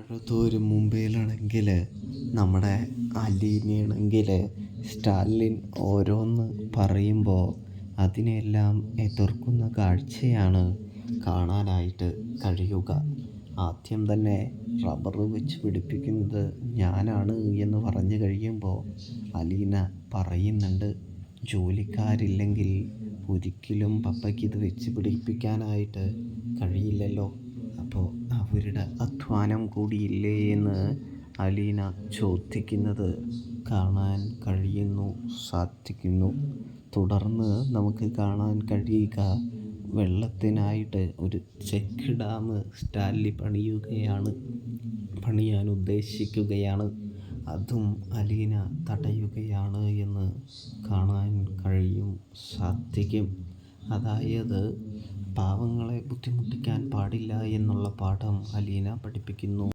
അടുത്തൊരു മുംബൈയിലാണെങ്കിൽ നമ്മുടെ അലീനയാണെങ്കിൽ സ്റ്റാലിൻ ഓരോന്ന് പറയുമ്പോൾ അതിനെല്ലാം എതിർക്കുന്ന കാഴ്ചയാണ് കാണാനായിട്ട് കഴിയുക. ആദ്യം തന്നെ റബ്ബർ വെച്ച് പിടിപ്പിക്കുന്നത് ഞാനാണ് എന്ന് പറഞ്ഞു കഴിയുമ്പോൾ അലീന പറയുന്നുണ്ട്, ജോലിക്കാരില്ലെങ്കിൽ ഒരിക്കലും പപ്പയ്ക്ക് ഇത് വെച്ച് പിടിപ്പിക്കാനായിട്ട് കഴിയില്ലല്ലോ, അപ്പോൾ അവരുടെ അധ്വാനം കൂടിയില്ലേ എന്ന് അലീന ചോദിക്കുന്നത് കാണാൻ സാധിക്കുന്നു. തുടർന്ന് നമുക്ക് കാണാൻ കഴിയുക, വെള്ളത്തിനായിട്ട് ഒരു ചെക്ക് ഡാം സ്റ്റാലിൻ പണിയാൻ ഉദ്ദേശിക്കുകയാണ്. അതും അലീന തടയുകയാണ് എന്ന് കാണാൻ സാധിക്കും. അതായത് പാവങ്ങളെ ബുദ്ധിമുട്ടിക്കാൻ പാടില്ല എന്നുള്ള പാഠം അലീന പഠിപ്പിക്കുന്നു.